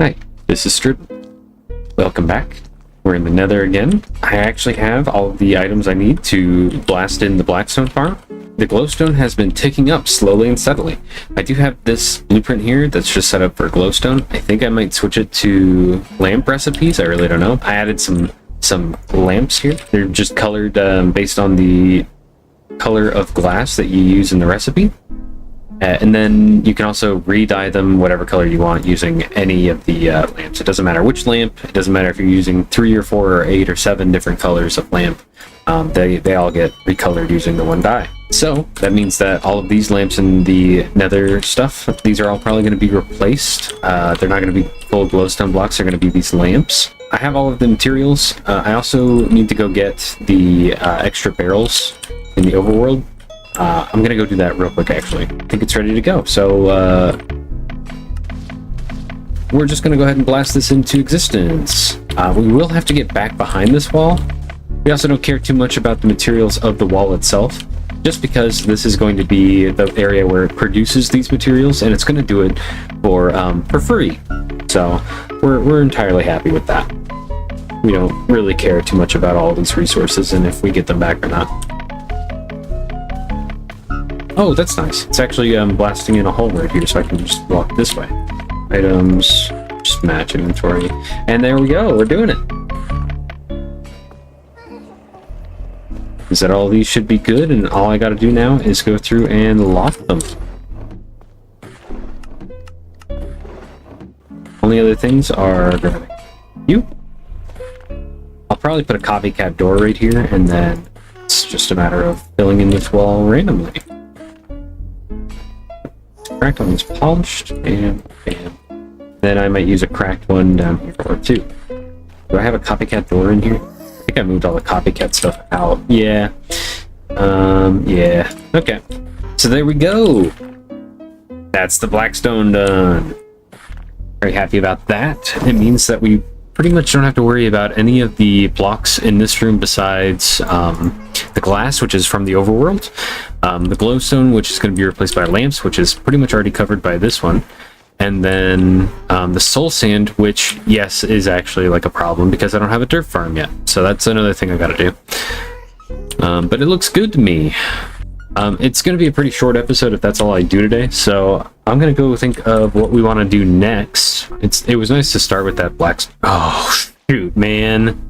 Hi, this is Strip. Welcome back. We're in the Nether again. I actually have all of the items I need to blast in the Blackstone farm. The glowstone has been ticking up slowly and steadily. I do have this blueprint here that's just set up for glowstone. I think I might switch it to lamp recipes. I really don't know. I added some lamps here. They're just colored based on the color of glass that you use in the recipe. And then you can also re-dye them whatever color you want using any of the lamps. It doesn't matter which lamp. It doesn't matter if you're using 3 or 4 or 8 or 7 different colors of lamp. They all get recolored using the one dye. So that means that all of these lamps in the Nether stuff, these are all probably going to be replaced. They're not going to be full glowstone blocks. They're going to be these lamps. I have all of the materials. I also need to go get the extra barrels in the overworld. I'm gonna go do that real quick, actually. I think it's ready to go. So, we're just gonna go ahead and blast this into existence. We will have to get back behind this wall. We also don't care too much about the materials of the wall itself, just because this is going to be the area where it produces these materials, and it's gonna do it for free. So, we're entirely happy with that. We don't really care too much about all these resources and if we get them back or not. Oh, that's nice. It's actually blasting in a hole right here, so I can just walk this way. Items, just match inventory. And there we go, we're doing it. Is that all these should be good, and all I gotta do now is go through and lock them. Only other things are you. I'll probably put a copycat door right here, and then it's just a matter of filling in this wall randomly. Cracked one is polished, and bam. Then I might use a cracked one down here or two. Do I have a copycat door in here? I think I moved all the copycat stuff out. Yeah. Yeah. Okay. So there we go. That's the Blackstone done. Very happy about that. It means that we pretty much don't have to worry about any of the blocks in this room besides the glass, which is from the overworld, the glowstone, which is going to be replaced by lamps, which is pretty much already covered by this one, and then the soul sand, which, yes, is actually like a problem because I don't have a dirt farm yet, so that's another thing I gotta do. But it looks good to me. It's going to be a pretty short episode if that's all I do today, so I'm going to go think of what we want to do next. It was nice to start with that black... Oh, shoot, man.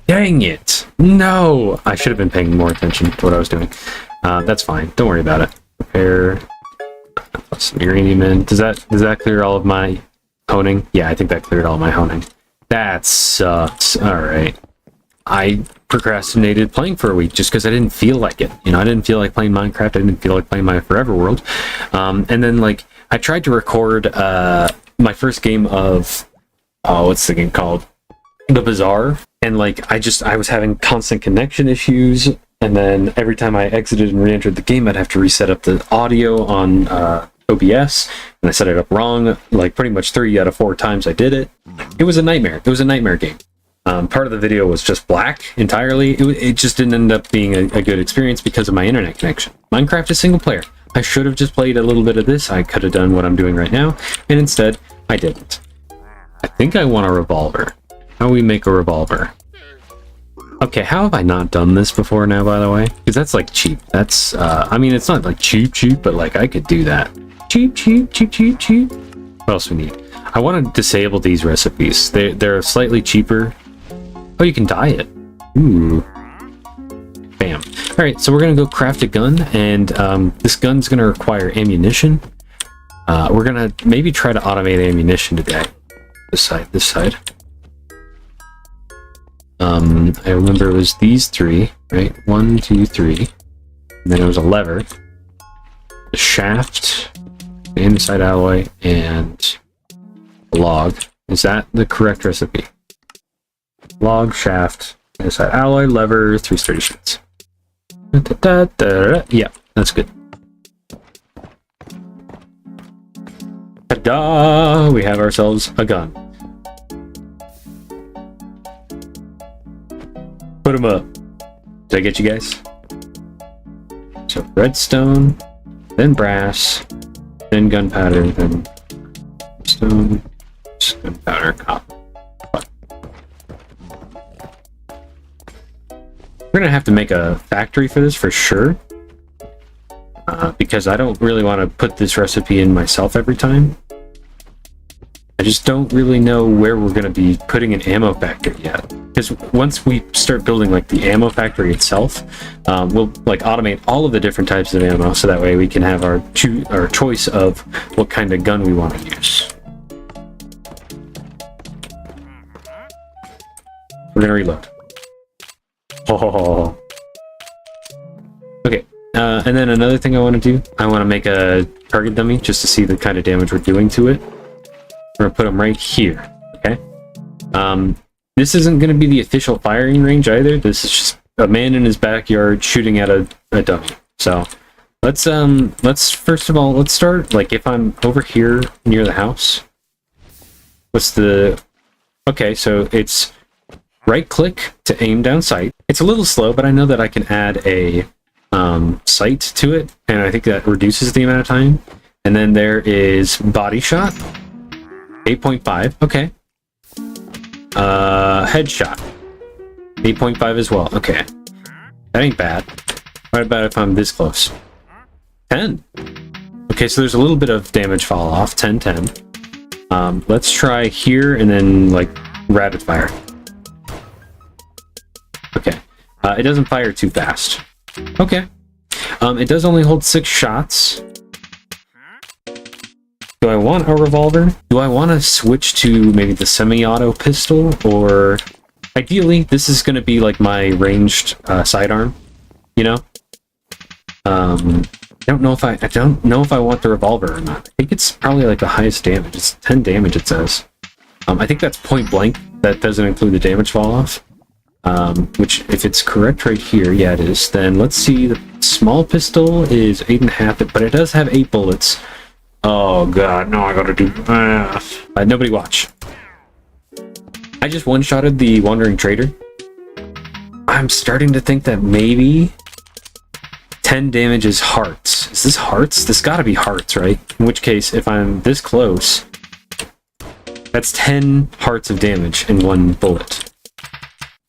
Dang it. No! I should have been paying more attention to what I was doing. That's fine. Don't worry about it. Repair. Plus some uranium in. Does that clear all of my honing? Yeah, I think that cleared all my honing. That sucks. Alright. I procrastinated playing for a week just because I didn't feel like it. You know, I didn't feel like playing Minecraft. I didn't feel like playing my Forever World. And then, like, I tried to record my first game of... Oh, what's the game called? The Bazaar. And, like, I was having constant connection issues. And then every time I exited and re-entered the game, I'd have to reset up the audio on OBS. And I set it up wrong. Like, pretty much 3 out of 4 times I did it. It was a nightmare. It was a nightmare game. Part of the video was just black entirely. It just didn't end up being a good experience because of my internet connection. Minecraft is single player. I should have just played a little bit of this. I could have done what I'm doing right now, and instead, I didn't. I think I want a revolver. How do we make a revolver? Okay, how have I not done this before now, by the way? Because that's, like, cheap. That's, I mean, it's not, like, cheap, but, like, I could do that. Cheap. What else we need? I want to disable these recipes. They're slightly cheaper. Oh, you can dye it. Ooh. Bam. Alright, so we're going to go craft a gun, and this gun's going to require ammunition. We're going to maybe try to automate ammunition today. This side. I remember it was these 3, right? 1, 2, 3. And then it was a lever, a shaft, andesite alloy, and a log. Is that the correct recipe? Log, shaft, andesite alloy, lever, 3 sturdy sheets. Yeah, that's good. Ta-da! We have ourselves a gun. Put them up. Did I get you guys? So redstone, then brass, then gunpowder, then stone, gunpowder. We're gonna have to make a factory for this for sure, because I don't really want to put this recipe in myself every time. I just don't really know where we're going to be putting an ammo factory yet. Because once we start building like the ammo factory itself, we'll like automate all of the different types of ammo, so that way we can have our choice of what kind of gun we want to use. We're gonna reload. Oh. Okay. And then another thing I want to do, I want to make a target dummy just to see the kind of damage we're doing to it. We're gonna put them right here. Okay. This isn't gonna be the official firing range either. This is just a man in his backyard shooting at a dummy. So let's first of all, let's start like if I'm over here near the house. What's the... Okay, so it's right click to aim down sight. It's a little slow, but I know that I can add a sight to it, and I think that reduces the amount of time. And then there is body shot. 8.5, okay. Headshot. 8.5 as well, okay. That ain't bad. What about if I'm this close? 10. Okay, so there's a little bit of damage fall off. 10, 10. Let's try here and then, like, rapid fire. Okay. It doesn't fire too fast. Okay. It does only hold 6 shots. Do I want a revolver? Do I want to switch to maybe the semi-auto pistol? Or ideally, this is going to be like my ranged sidearm, you know? I don't know if I want the revolver or not. I think it's probably like the highest damage. It's 10 damage, it says. I think that's point blank. That doesn't include the damage fall off. Which, if it's correct right here, yeah, it is. Then let's see. The small pistol is 8.5, but it does have 8 bullets. Oh god, no, I gotta do math. Nobody watch. I just one-shotted the Wandering Trader. I'm starting to think that maybe 10 damage is hearts. Is this hearts? This gotta be hearts, right? In which case, if I'm this close, that's 10 hearts of damage in 1 bullet.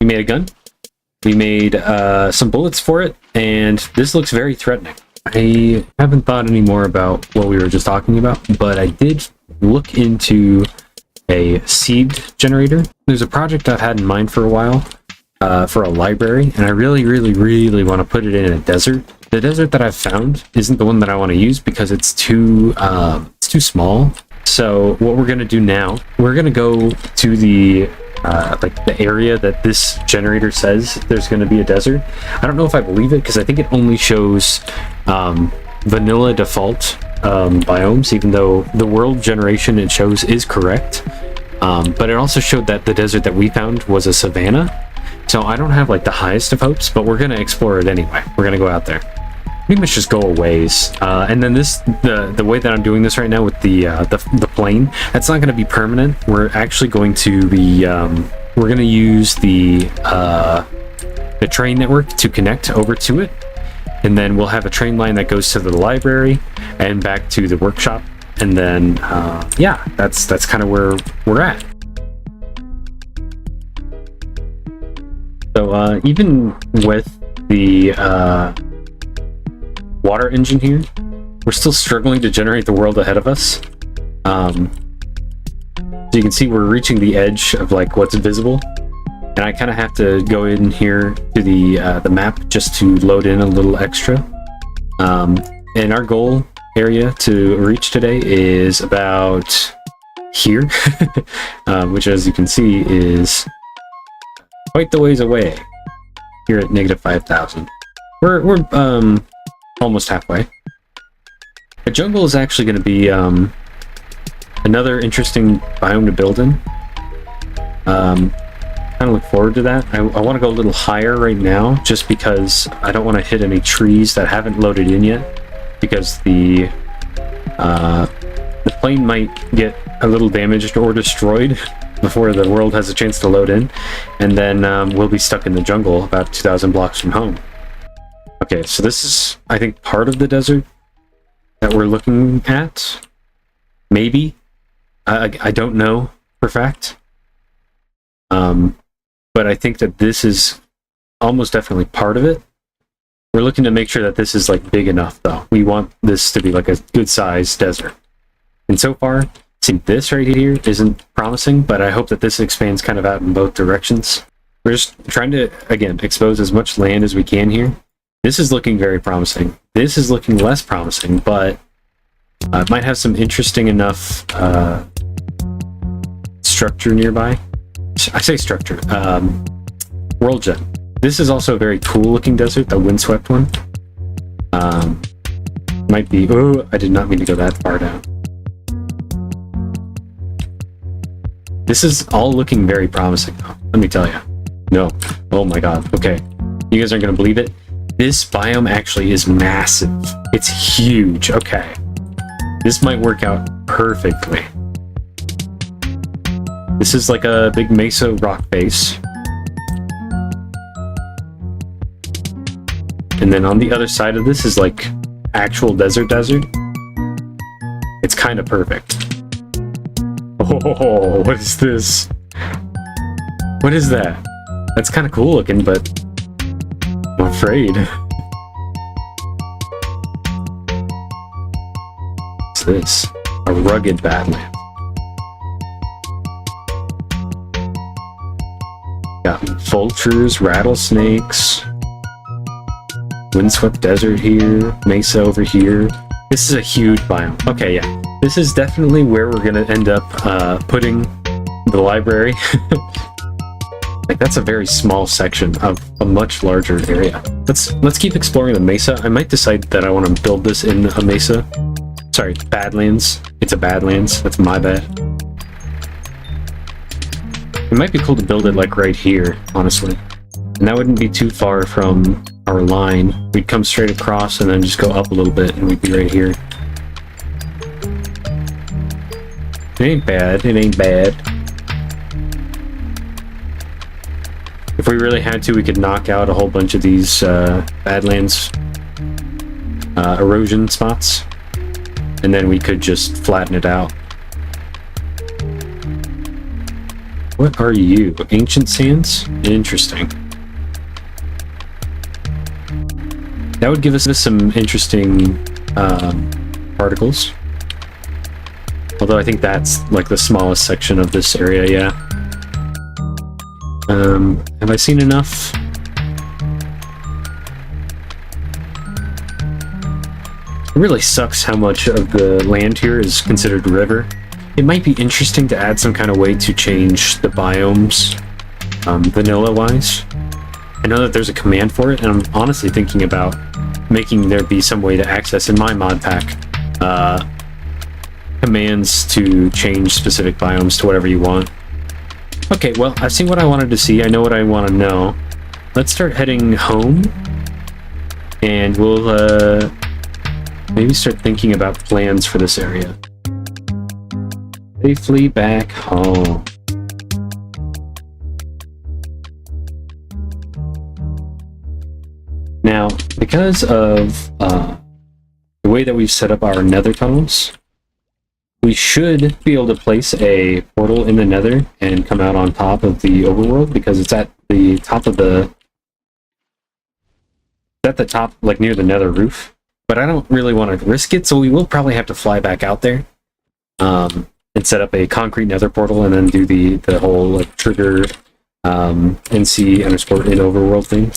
We made a gun. We made some bullets for it, and this looks very threatening. I haven't thought any more about what we were just talking about, but I did look into a seed generator. There's a project I've had in mind for a while for a library, and I really want to put it in a desert. The desert that I've found isn't the one that I want to use because it's too small. So what we're going to do now, we're going to go to the like the area that this generator says there's going to be a desert. I don't know if I believe it because I think it only shows vanilla default biomes, even though the world generation it shows is correct. But it also showed that the desert that we found was a savanna. So I don't have like the highest of hopes, but we're going to explore it anyway. We're going to go out there. Pretty much just go a ways. And then the way that I'm doing this right now with the plane, that's not going to be permanent. We're actually going to be we're going to use the train network to connect over to it, and then we'll have a train line that goes to the library and back to the workshop, and then yeah, that's kind of where we're at. So even with the water engine here, we're still struggling to generate the world ahead of us. So you can see we're reaching the edge of like what's visible, and I kind of have to go in here to the map just to load in a little extra. And our goal area to reach today is about here, which as you can see is quite the ways away. Here at -5,000, we're almost halfway. The jungle is actually going to be another interesting biome to build in. Kind of look forward to that. I want to go a little higher right now, just because I don't want to hit any trees that haven't loaded in yet, because the plane might get a little damaged or destroyed before the world has a chance to load in, and then we'll be stuck in the jungle about 2,000 blocks from home. Okay, so this is, I think, part of the desert that we're looking at. Maybe. I don't know for a fact. But I think that this is almost definitely part of it. We're looking to make sure that this is like big enough though. We want this to be like a good sized desert. And so far, see, this right here isn't promising, but I hope that this expands kind of out in both directions. We're just trying to, again, expose as much land as we can here. This is looking very promising. This is looking less promising, but it might have some interesting enough structure nearby. I say structure. World Gen. This is also a very cool looking desert, the windswept one. Might be... Oh, I did not mean to go that far down. This is all looking very promising, though. Let me tell you. No. Oh my god. Okay. You guys aren't going to believe it. This biome actually is massive. It's huge. Okay. This might work out perfectly. This is like a big mesa rock base. And then on the other side of this is like actual desert. It's kind of perfect. Oh, what is this? What is that? That's kind of cool looking, but I'm afraid. What's this? A rugged badland. Got vultures, rattlesnakes, windswept desert here, mesa over here. This is a huge biome. Okay, yeah. This is definitely where we're going to end up putting the library. Like, that's a very small section of a much larger area. Let's keep exploring the mesa. I might decide that I want to build this in a mesa. Sorry, Badlands. It's a Badlands. That's my bad. It might be cool to build it like right here, honestly. And that wouldn't be too far from our line. We'd come straight across and then just go up a little bit and we'd be right here. It ain't bad. It ain't bad. If we really had to, we could knock out a whole bunch of these Badlands erosion spots. And then we could just flatten it out. What are you? Ancient sands? Interesting. That would give us some interesting particles. Although I think that's like the smallest section of this area, yeah. Have I seen enough? It really sucks how much of the land here is considered river. It might be interesting to add some kind of way to change the biomes, vanilla-wise. I know that there's a command for it, and I'm honestly thinking about making there be some way to access in my mod pack commands to change specific biomes to whatever you want. Okay, well, I've seen what I wanted to see. I know what I want to know. Let's start heading home, and we'll maybe start thinking about plans for this area. Safely back home. Now, because of the way that we've set up our nether tunnels, we should be able to place a portal in the nether and come out on top of the overworld, because it's at the top of the... It's at the top, like near the nether roof. But I don't really want to risk it, so we will probably have to fly back out there. And set up a concrete nether portal and then do the whole like trigger NC_in overworld thing.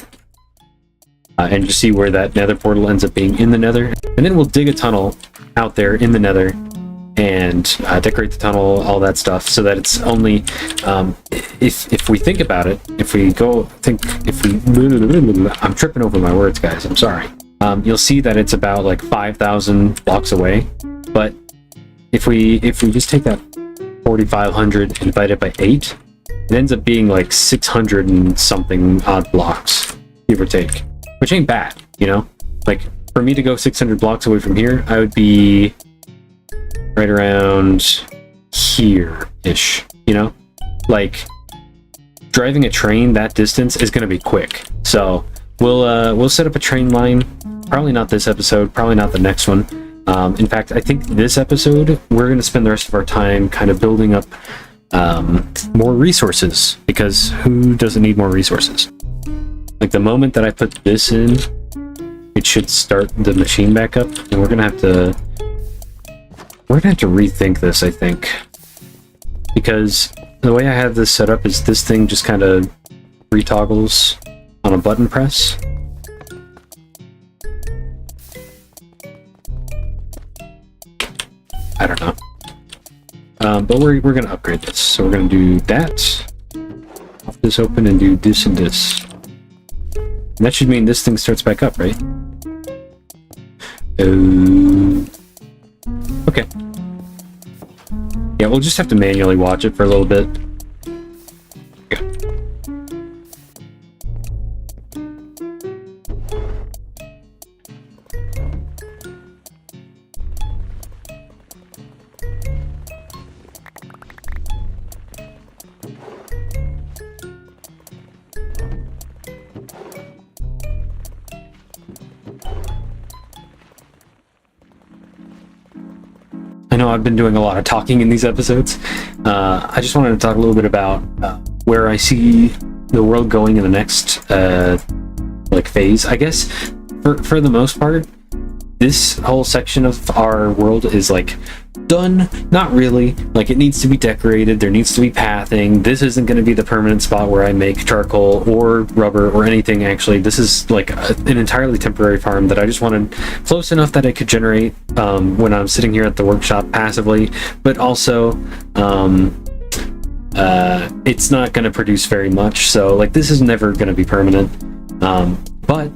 And just see where that nether portal ends up being in the nether. And then we'll dig a tunnel out there in the nether and decorate the tunnel, all that stuff, so that it's only if we think about it, if we I'm tripping over my words, guys, I'm sorry. You'll see that it's about like 5,000 blocks away, but if we just take that 4,500 and divide it by 8, it ends up being like 600 and something odd blocks, give or take, which ain't bad, you know? Like, for me to go 600 blocks away from here, I would be right around here-ish, you know? Like, driving a train that distance is going to be quick. So we'll set up a train line. Probably not this episode, probably not the next one. In fact, I think this episode, we're going to spend the rest of our time kind of building up more resources, because who doesn't need more resources? Like the moment that I put this in, it should start the machine back up, and we're gonna have to rethink this, I think, because the way I have this set up is this thing just kind of retoggles on a button press. I don't know. But we're gonna upgrade this. So we're gonna do that. Pop this open and do this and this. And that should mean this thing starts back up, right? Okay. Yeah, we'll just have to manually watch it for a little bit. Okay. I know I've been doing a lot of talking in these episodes. I just wanted to talk a little bit about where I see the world going in the next phase. I guess for the most part, this whole section of our world is like done. Not really. Like, it needs to be decorated. There needs to be pathing. This isn't going to be the permanent spot where I make charcoal or rubber or anything. Actually, this is like an entirely temporary farm that I just wanted close enough that I could generate when I'm sitting here at the workshop passively, but also it's not going to produce very much. So like, this is never going to be permanent. But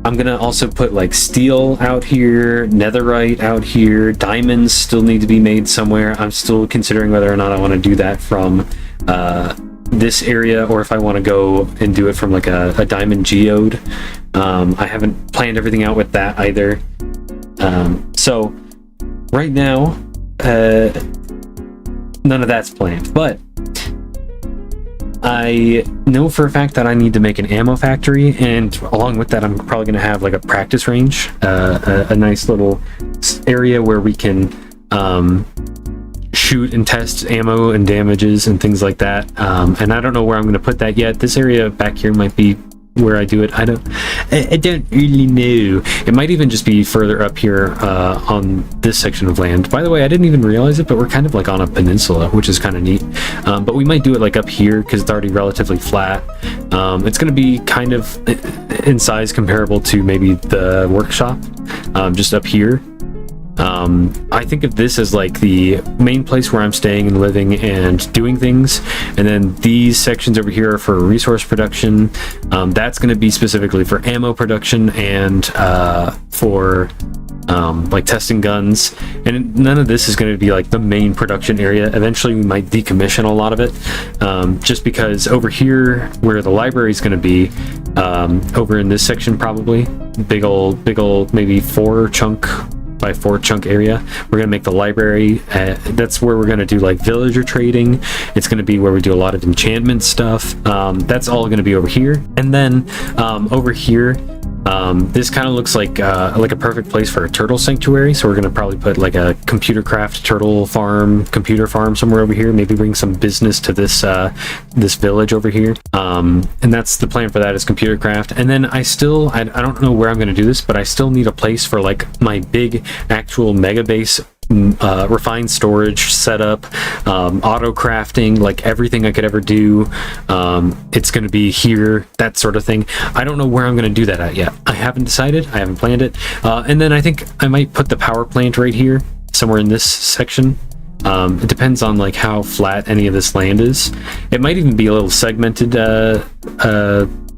I'm gonna also put like steel out here, netherite out here, diamonds still need to be made somewhere. I'm still considering whether or not I want to do that from this area, or if I want to go and do it from like a diamond geode. I haven't planned everything out with that either. So right now, none of that's planned, but I know for a fact that I need to make an ammo factory, and along with that, I'm probably going to have like a practice range, a nice little area where we can shoot and test ammo and damages and things like that. And I don't know where I'm going to put that yet. This area back here might be where I do it. I don't really know. It might even just be further up here on this section of land. By the way, I didn't even realize it, but we're kind of like on a peninsula, which is kind of neat. But we might do it like up here because it's already relatively flat. It's going to be kind of in size comparable to maybe the workshop, just up here. I think of this as like the main place where I'm staying and living and doing things, and then these sections over here are for resource production. That's going to be specifically for ammo production and for like testing guns, and none of this is going to be like the main production area. Eventually we might decommission a lot of it, just because over here where the library is going to be, over in this section, probably big old maybe 4 chunk by 4 chunk area, we're going to make the library. That's where we're going to do like villager trading. It's going to be where we do a lot of enchantment stuff. That's all going to be over here. And then over here, this kind of looks like a perfect place for a turtle sanctuary. So we're going to probably put like a computer craft turtle farm, computer farm somewhere over here. Maybe bring some business to this this village over here. And that's the plan for that, is computer craft. And then I don't know where I'm going to do this, but I still need a place for like my big actual mega base, refined storage setup, auto crafting, like everything I could ever do. It's going to be here, that sort of thing. I don't know where I'm going to do that at yet. I haven't decided. I haven't planned it. And then I think I might put the power plant right here, somewhere in this section. It depends on like how flat any of this land is. It might even be a little segmented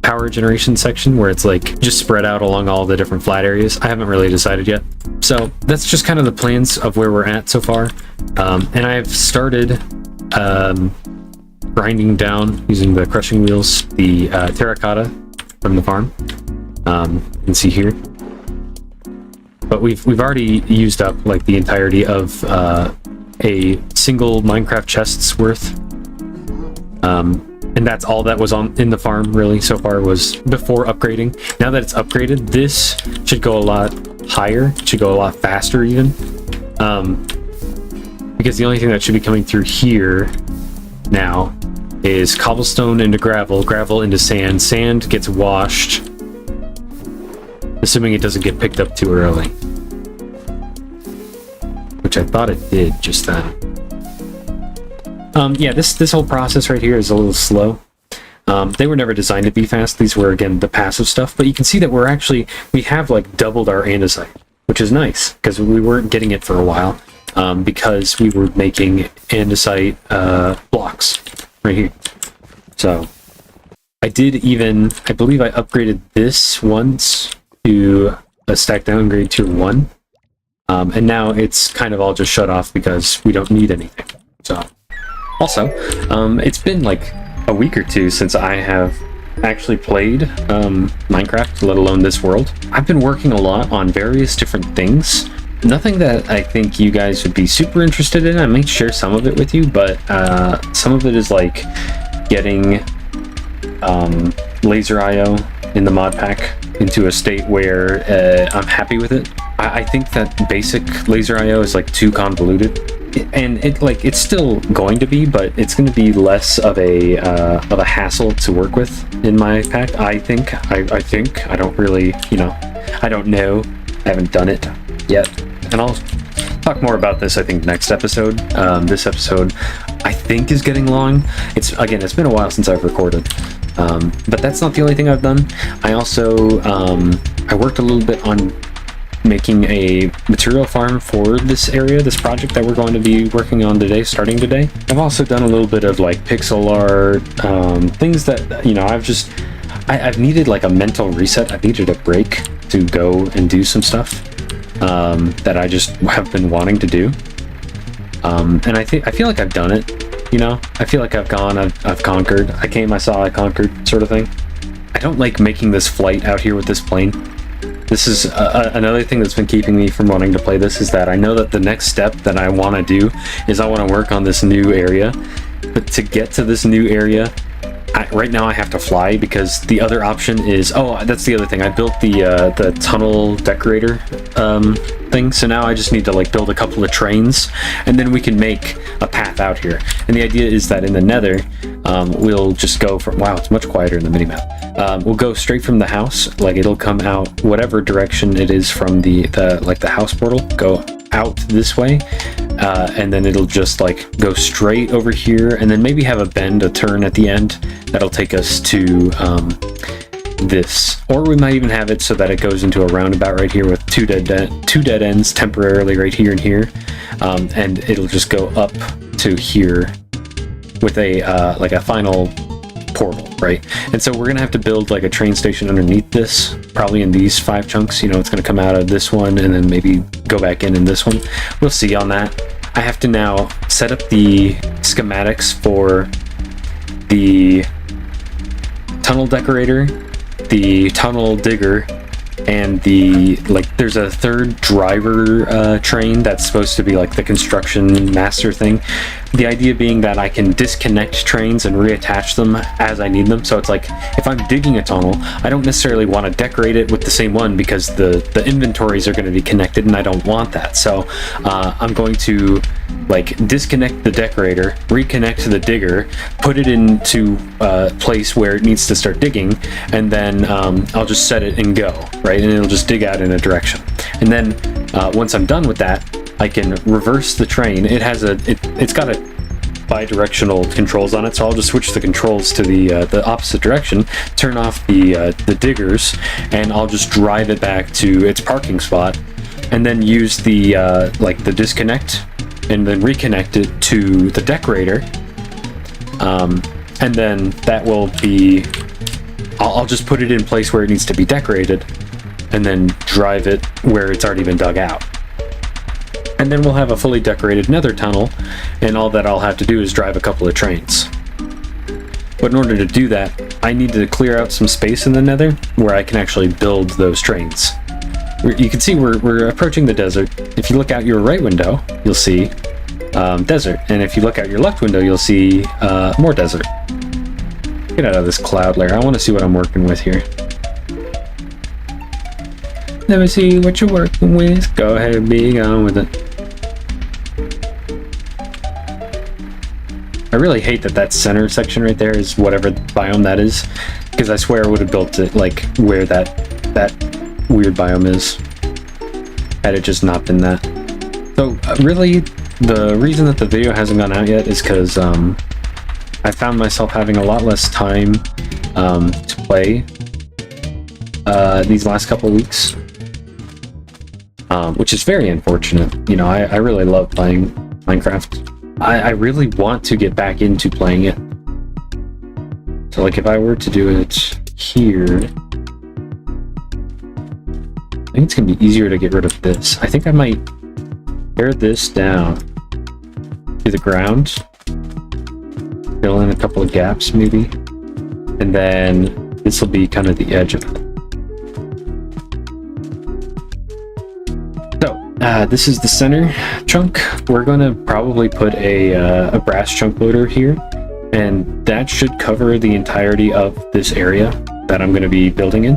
power generation section where it's like just spread out along all the different flat areas. I haven't really decided yet. So that's just kind of the plans of where we're at so far. And I've started grinding down using the crushing wheels the terracotta from the farm. You can see here. But we've already used up like the entirety of a single Minecraft chest's worth. And that's all that was in the farm really so far, was before upgrading. Now that it's upgraded, this should go a lot higher. It should go a lot faster even. Because the only thing that should be coming through here now is cobblestone into gravel, gravel into sand, sand gets washed, assuming it doesn't get picked up too early. Which I thought it did just then. Yeah, this whole process right here is a little slow. They were never designed to be fast. These were, again, the passive stuff, but you can see that we have like doubled our andesite, which is nice, because we weren't getting it for a while, because we were making andesite blocks right here. So I believe I upgraded this once to a stack downgrade tier 1, and now it's kind of all just shut off because we don't need anything. So also, it's been like a week or two since I have actually played Minecraft, let alone this world. I've been working a lot on various different things. Nothing that I think you guys would be super interested in. I might share some of it with you, but some of it is like getting laser IO in the mod pack into a state where I'm happy with it. I think that basic laser IO is like too convoluted. And it's still going to be, but it's going to be less of a hassle to work with in my pack. I think. I don't really, I don't know. I haven't done it yet, and I'll talk more about this, I think, next episode. This episode, I think, is getting long. It's been a while since I've recorded, but that's not the only thing I've done. I also I worked a little bit on making a material farm for this area, this project that we're going to be working on today, starting today. I've also done a little bit of like pixel art, things that, I've needed like a mental reset. I've needed a break to go and do some stuff that I just have been wanting to do. And I feel like I've done it, I feel like I've conquered. I came, I saw, I conquered, sort of thing. I don't like making this flight out here with this plane. This is another thing that's been keeping me from wanting to play this, is that I know that the next step that I want to do is I want to work on this new area. But to get to this new area, right now I have to fly, because the other option is, that's the other thing. I built the tunnel decorator thing, so now I just need to like build a couple of trains, and then we can make a path out here. And the idea is that in the nether, we'll just go from, wow, it's much quieter in the minimap. We'll go straight from the house, like it'll come out whatever direction it is from the house portal, go out this way, and then it'll just like go straight over here, and then maybe have a bend, a turn at the end that'll take us to this, or we might even have it so that it goes into a roundabout right here with two dead ends temporarily right here and here, and it'll just go up to here with a final portal, right? And so we're gonna have to build like a train station underneath this, probably in these 5 chunks. It's gonna come out of this one and then maybe go back in this one. We'll see on that. I have to now set up the schematics for the tunnel decorator, the tunnel digger, and there's a third driver train that's supposed to be like the construction master thing. The idea being that I can disconnect trains and reattach them as I need them. So it's like, if I'm digging a tunnel, I don't necessarily want to decorate it with the same one, because the inventories are going to be connected, and I don't want that. So I'm going to like disconnect the decorator, reconnect to the digger, put it into a place where it needs to start digging, and then I'll just set it and go, right? And it'll just dig out in a direction. And then once I'm done with that, I can reverse the train. It's got a bi-directional controls on it, so I'll just switch the controls to the opposite direction, turn off the diggers, and I'll just drive it back to its parking spot, and then use the disconnect, and then reconnect it to the decorator, and then that will be, I'll just put it in place where it needs to be decorated, and then drive it where it's already been dug out. And then we'll have a fully decorated nether tunnel, and all that I'll have to do is drive a couple of trains. But in order to do that, I need to clear out some space in the nether where I can actually build those trains. You can see we're approaching the desert. If you look out your right window, you'll see desert. And if you look out your left window, you'll see more desert. Get out of this cloud layer. I want to see what I'm working with here. Let me see what you're working with. Go ahead, be gone with it. I really hate that that center section right there is whatever biome that is, because I swear I would have built it like where that weird biome is had it just not been that. So really, the reason that the video hasn't gone out yet is because I found myself having a lot less time to play these last couple weeks, which is very unfortunate. You know, I really love playing Minecraft. I really want to get back into playing it. So like if I were to do it here, I think it's gonna be easier to get rid of this. I think I might tear this down to the ground, fill in a couple of gaps maybe, and then this will be kind of the edge of it. This is the center chunk. We're going to probably put a brass chunk loader here, and that should cover the entirety of this area that I'm going to be building in.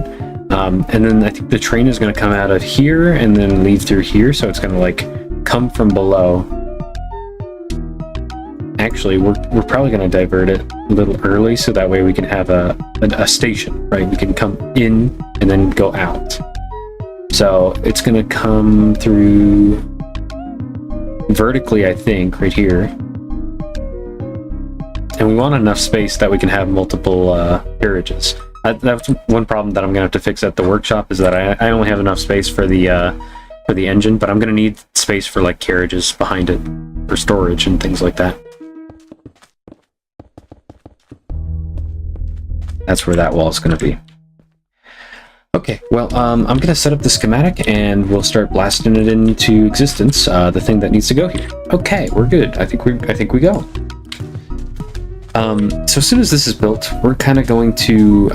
And then I think the train is going to come out of here and then leave through here, so it's going to like come from below. Actually, we're probably going to divert it a little early, so that way we can have a station, right? We can come in and then go out. So it's going to come through vertically, I think, right here. And we want enough space that we can have multiple carriages. That's one problem that I'm going to have to fix at the workshop, is that I only have enough space for the engine, but I'm going to need space for like carriages behind it for storage and things like that. That's where that wall is going to be. Okay, well, I'm going to set up the schematic and we'll start blasting it into existence, the thing that needs to go here. Okay, we're good. I think we go. So as soon as this is built, we're kind of going to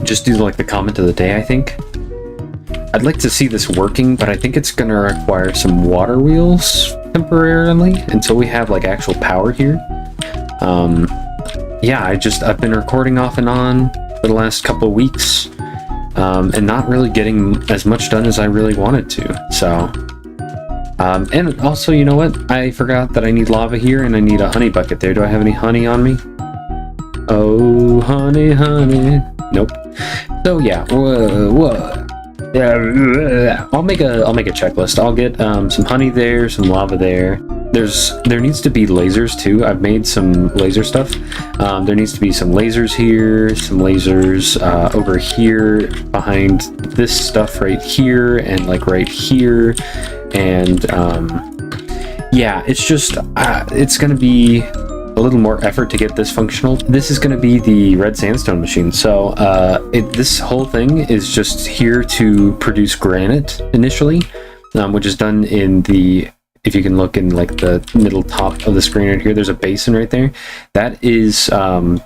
just do like the comment of the day, I think. I'd like to see this working, but I think it's going to require some water wheels temporarily until we have like actual power here. Yeah, I've been recording off and on for the last couple of weeks, and not really getting as much done as I really wanted to. So, and also, you know what? I forgot that I need lava here, and I need a honey bucket there. Do I have any honey on me? Oh, honey, honey. Nope. So yeah, I'll make a checklist. I'll get some honey there, some lava there. There needs to be lasers too. I've made some laser stuff. There needs to be some lasers here, some lasers over here behind this stuff right here, and like right here. And yeah, it's just it's gonna be a little more effort to get this functional. This is gonna be the red sandstone machine. So this whole thing is just here to produce granite initially, which is done in the, if you can look in like the middle top of the screen right here, there's a basin right there. That is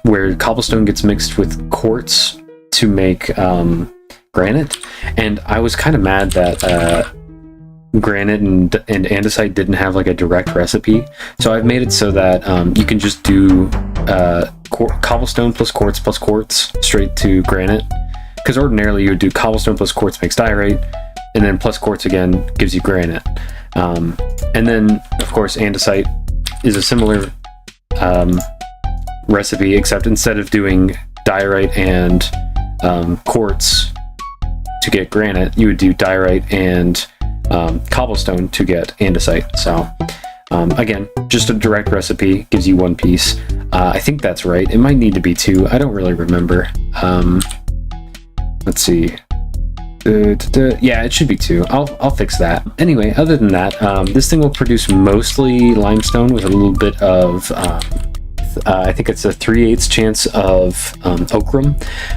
where cobblestone gets mixed with quartz to make granite. And I was kind of mad that granite and andesite didn't have like a direct recipe. So I've made it so that you can just do cobblestone plus quartz straight to granite. Because ordinarily you would do cobblestone plus quartz makes diorite, and then plus quartz again gives you granite. And then, of course, andesite is a similar recipe, except instead of doing diorite and quartz to get granite, you would do diorite and cobblestone to get andesite. So, again, just a direct recipe gives you one piece. I think that's right. It might need to be two. I don't really remember. Let's see. Yeah, it should be two. I'll fix that. Anyway, other than that, this thing will produce mostly limestone with a little bit of I think it's a 3/8 chance of ochre,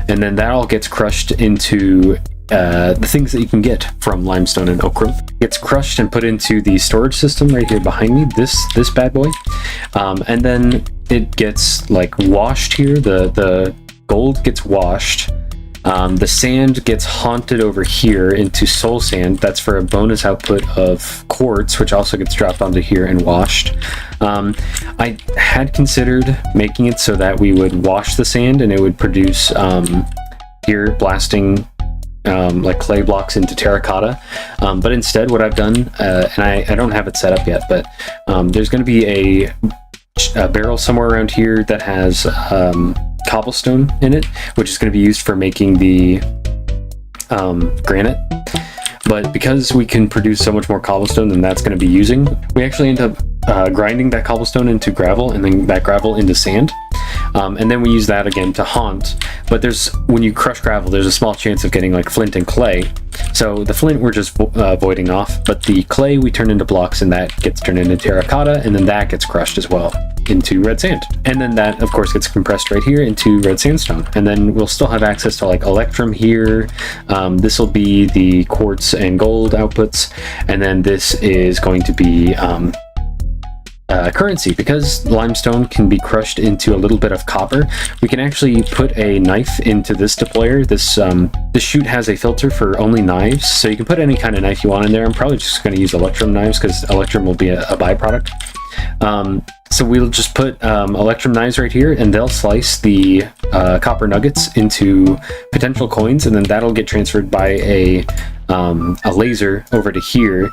and then that all gets crushed into the things that you can get from limestone and ochre. Gets crushed and put into the storage system right here behind me, this bad boy, and then it gets like washed here. The gold gets washed. The sand gets haunted over here into soul sand. That's for a bonus output of quartz, which also gets dropped onto here and washed. I had considered making it so that we would wash the sand and it would produce here blasting like clay blocks into terracotta. But instead what I've done, and I don't have it set up yet, but there's going to be a a barrel somewhere around here that has cobblestone in it, which is going to be used for making the granite. But because we can produce so much more cobblestone than that's going to be using, we actually end up grinding that cobblestone into gravel, and then that gravel into sand. And then we use that again to haunt. But when you crush gravel, there's a small chance of getting like flint and clay. So the flint we're just voiding off, but the clay we turn into blocks, and that gets turned into terracotta, and then that gets crushed as well into red sand. And then that of course gets compressed right here into red sandstone. And then we'll still have access to like electrum here. This will be the quartz and gold outputs. And then this is going to be currency. Because limestone can be crushed into a little bit of copper, we can actually put a knife into this deployer. This chute has a filter for only knives, so you can put any kind of knife you want in there. I'm probably just going to use electrum knives because electrum will be a byproduct. So we'll just put electrum knives right here, and they'll slice the copper nuggets into potential coins, and then that'll get transferred by a laser over to here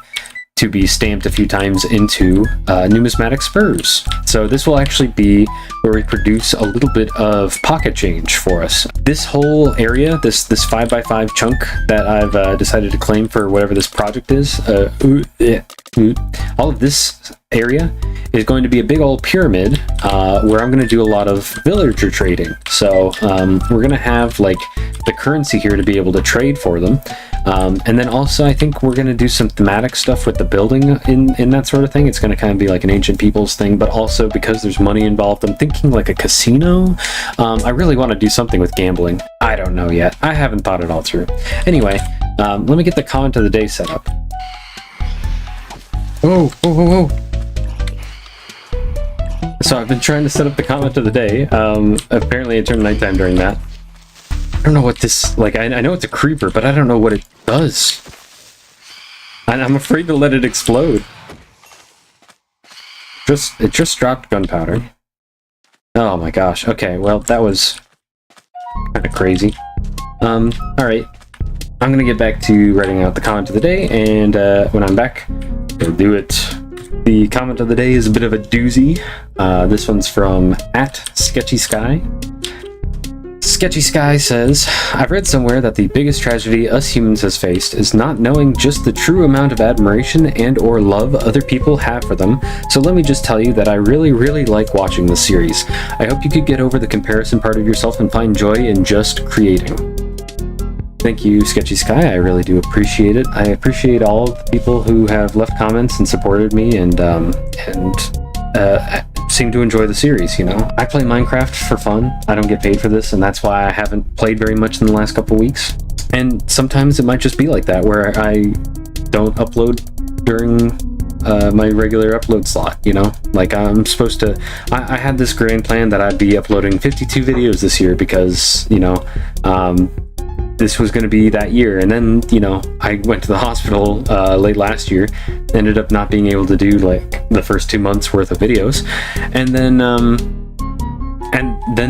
to be stamped a few times into numismatic spurs. So this will actually be where we produce a little bit of pocket change for us. This whole area, this 5x5 chunk that I've decided to claim for whatever this project is, all of this area is going to be a big old pyramid where I'm going to do a lot of villager trading. So we're going to have like the currency here to be able to trade for them. And then also I think we're going to do some thematic stuff with the building in that sort of thing. It's going to kind of be like an ancient peoples thing, but also because there's money involved, I'm thinking like a casino. I really want to do something with gambling. I don't know yet. I haven't thought it all through. Anyway, let me get the comment of the day set up. Oh. So I've been trying to set up the comment of the day. Apparently it turned nighttime during that. I don't know what this, like, I know it's a creeper, but I don't know what it does. And I'm afraid to let it explode. It just dropped gunpowder. Oh my gosh. Okay, well, that was kind of crazy. Alright. I'm gonna get back to writing out the comment of the day, and when I'm back, I'll do it. The comment of the day is a bit of a doozy. This one's from @SketchySky. Sketchy Sky says, I've read somewhere that the biggest tragedy us humans has faced is not knowing just the true amount of admiration and or love other people have for them, so let me just tell you that I really like watching this series. I hope you could get over the comparison part of yourself and find joy in just creating. Thank you, Sketchy Sky. I really do appreciate it. I appreciate all of the people who have left comments and supported me and seem to enjoy the series, you know. I play Minecraft for fun. I don't get paid for this, and that's why I haven't played very much in the last couple weeks. And sometimes it might just be like that, where I don't upload during my regular upload slot, you know? Like, I'm supposed to... I had this grand plan that I'd be uploading 52 videos this year because, you know, this was going to be that year. And then, you know, I went to the hospital late last year, ended up not being able to do like the first 2 months worth of videos, and then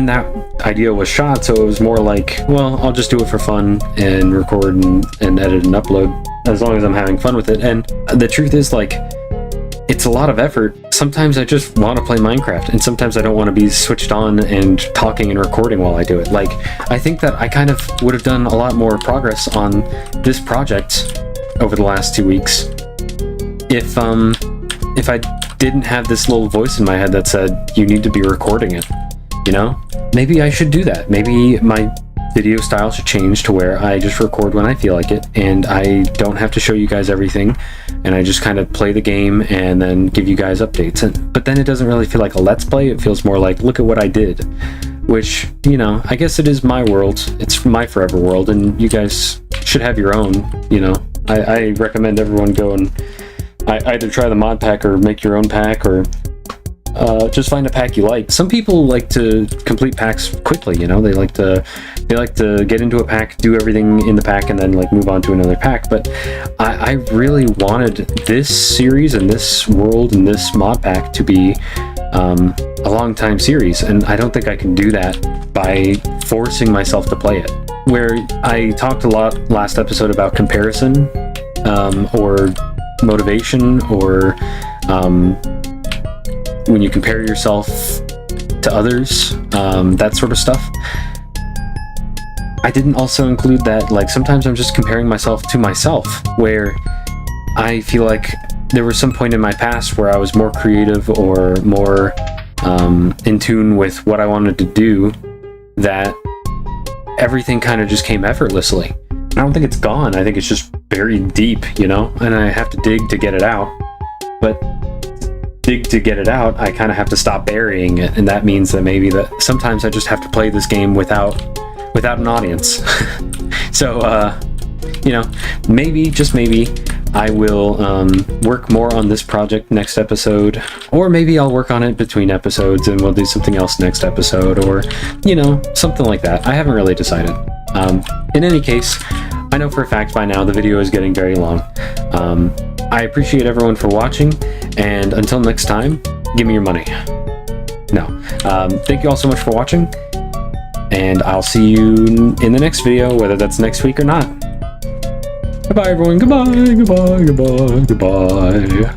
that idea was shot, so it was more like, well, I'll just do it for fun and record and edit and upload as long as I'm having fun with it. And the truth is, like, it's a lot of effort. Sometimes I just want to play Minecraft, and sometimes I don't want to be switched on and talking and recording while I do it. Like, I think that I kind of would have done a lot more progress on this project over the last 2 weeks if I didn't have this little voice in my head that said, you need to be recording it, you know? Maybe I should do that. Maybe my video style should change to where I just record when I feel like it, and I don't have to show you guys everything, and I just kind of play the game and then give you guys updates. But then it doesn't really feel like a let's play. It feels more like, look at what I did, which, you know, I guess it is my world. It's my forever world, and you guys should have your own, you know. I recommend everyone go and either try the mod pack or make your own pack, or just find a pack you like. Some people like to complete packs quickly, you know. They like to get into a pack, do everything in the pack, and then like move on to another pack. But I really wanted this series and this world and this mod pack to be a long time series, and I don't think I can do that by forcing myself to play it. Where I talked a lot last episode about comparison, or motivation, or when you compare yourself to others, that sort of stuff. I didn't also include that, like, sometimes I'm just comparing myself to myself, where I feel like there was some point in my past where I was more creative or more in tune with what I wanted to do, that everything kind of just came effortlessly. I don't think it's gone. I think it's just buried deep, you know, and I have to dig to get it out. But dig to get it out, I kind of have to stop burying it, and that means that maybe that sometimes I just have to play this game without an audience. So, you know, maybe, just maybe, I will work more on this project next episode, or maybe I'll work on it between episodes and we'll do something else next episode, or, you know, something like that. I haven't really decided. In any case, I know for a fact by now the video is getting very long. I appreciate everyone for watching, and until next time, give me your money. No. Thank you all so much for watching, and I'll see you in the next video, whether that's next week or not. Goodbye, everyone. Goodbye, goodbye, goodbye, goodbye.